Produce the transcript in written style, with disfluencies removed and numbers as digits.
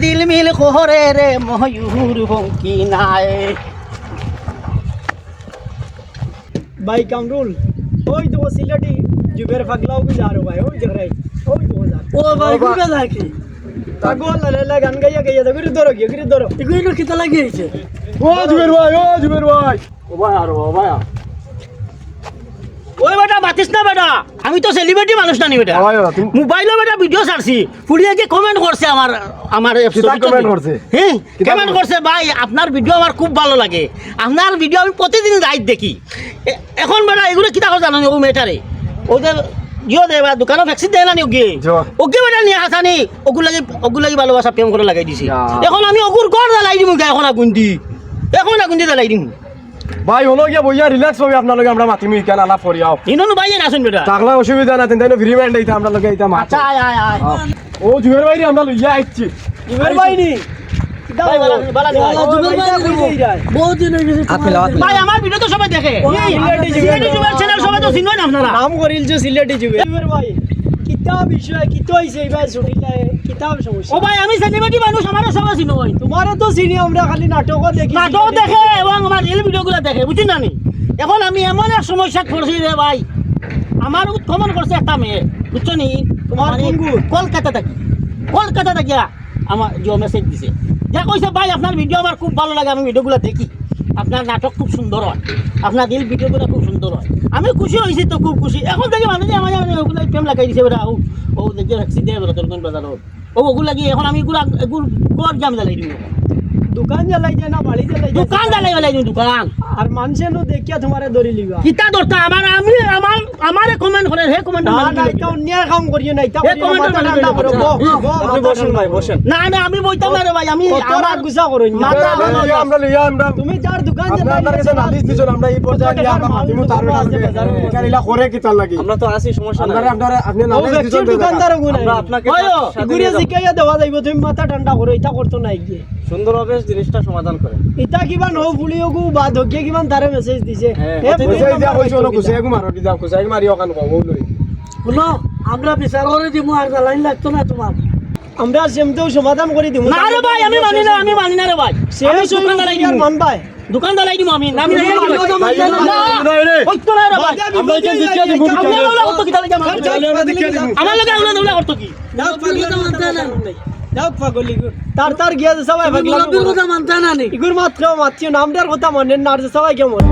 দিল মিল খোরে রে ময়ূর হংকি নাই। भाई कामरुल ओई तो सिलेटी जुबेर फगलाओ को जा रहे भाई ओई जग रही ओई तो जा ও ভাই গুবে লাগি तागो ला गान गया तो गिर दरो এগুলো কিতা লাগিয়েছে ओ जुबेर भाई ও ভাই আর ও ভাই ওই বেটা বাতিস না বেটা আমি তো সেলিব্রিটি মানুষ না নি বেটা মোবাইলে বেটা ভিডিও ছাড়ছি ফুলিয়ে কি কমেন্ট করছে আমার কমেন্ট করছে হ্যাঁ কমেন্ট করছে ভাই আপনার ভিডিও আমার খুব ভালো লাগে আপনার ভিডিও আমি প্রতিদিন লাইভ দেখি এখন বেটা এগুলো কিতা কথা জানো ও মেটারে ওদের জিও দেবা দোকানে ভ্যাকসিন দেয় না নি ওকে বেটা নিয়ে আসানি ওগুলাগি ভালোবাসা প্রেম করে লাগাই দিছি এখন আমি ওগুর গড় জ্বালাই দিমু এখন আগুন্দি জ্বালাই দিমু ভাই হলো গিয়া বইয়া রিল্যাক্স হবে আপনার লগে আমরা মাতিমি কেন আলাপ করিয়াও ইননু ভাই না শুন বেটা তাগলা অসুবিধা না তেন ফ্রি মাইন্ড আইতা আমরা লগে আইতা আচ্ছা আয় ও জুবের ভাই আমরা লইয়া আইছি जुबेर भाई नी ভাই बहुत दिन हो गए ভাই আমার ভিডিও তো সবাই দেখে সিলেটি যুবের চ্যানেল সবাই তো চিনেন আপনারা नाम करिल जो सिलेटी जुबेर भाई किताब विषय कितो ऐसे भाई सुनिला किताब ও समस्या ভাই আমি সেলিব্রিটি মানুষ আমারও সবাই চিনো ভাই तुम्हारा तो सीनी আমরা খালি নাটক দেখি নাটক দেখে এবং আমার রিল ভিডিওগুলো দেখে বুঝছেন না নি এখন আমি এমন এক সমস্যা পড়ছি রে ভাই আমার কমন করছে একটা মেয়ে বুঝছো নি তোমার মানে কোন গুণ? কলকাতা থেকে আমার যে মেসেজ দিছে যা কইছে ভাই আপনার ভিডিও আমার খুব ভালো লাগে আমি ভিডিওগুলো দেখি আপনার নাটক খুব সুন্দর হয় আপনার রিল ভিডিওগুলো খুব সুন্দর হয় আমি খুশি হয়েছি তো খুব খুশি এখন থেকে মানুষ আমার ওগুলো প্রেম লাগাই দিছে বেটা ও দেখে রাখছি দে বেটা তোর কোন বাজার ওগুলো লাগি এখন আমি এগুলো গড় জাম জ্বালাই দিব दुकान जलाई जाए ना बाड़ी जलाई जाए দোকান জ্বালাই দিম দোকান और मानसे नो देखिया तुम्हारे दोरी लिवा কিতা দরকার আমারে কমেন্ট করে হে কমেন্ট না না এটা অন্য কাম করিও না এটা এ comment মাথা মানে ঠান্ডা করো আপনি বসেন ভাই বসেন না না আমি বইতাম না রে ভাই আমি আমার গুসা করো মাথা আমরা লইয়া আমরা তুমি যার দোকান আপনার কাছে নালিশ দিছন আমরা এই পর্যায়ে গিয়া আমরা মাতিমু তার কারিলা করে কি তার লাগি আমরা তো আছি সমস্যা নাই আপনারা আপনি ও নালিশ ব্যক্তির দিছন দোকানদার গুণ আমরা আপনাকে ওয়ো, গুড়িয়ে জিকাইয়া দেওয়া যাইব তুমি মাথা ঠান্ডা করো এটা করতো না গিয়ে সুন্দরভাবে জিনিসটা সমাধান করেন ইটা কিবা নৌ ফুলিওগু বা ধকিয়ে কিমান তারে মেসেজ দিছে হ্যাঁ, এ কুসাই দিয়া কইছো না কুসাই মারো দি দাও কুসাই মারি ওখান কও লই শুনো আমরা বিচার করে দিব আর লাইন লাগতো না তোমার আমরা সেমতেও সমাধান করে দিব না রে ভাই আমি মানি না রে ভাই আমি দোকান জ্বালাই দিব মান ভাই দোকান জ্বালাই দিব আমি আমি ভাই, হইতো না রে ভাই আমরা যে দিচ্ছা দিব আমি ওগুলা করতো কি তাহলে আমার লগে ওগুলা করতো কি যাও পাগলি তার গিয়া সবাই পাগলা কথা মানতা না নি ইগুর মাত্র মাতছি নামটার কথা মানেন না আর সবাই কেমন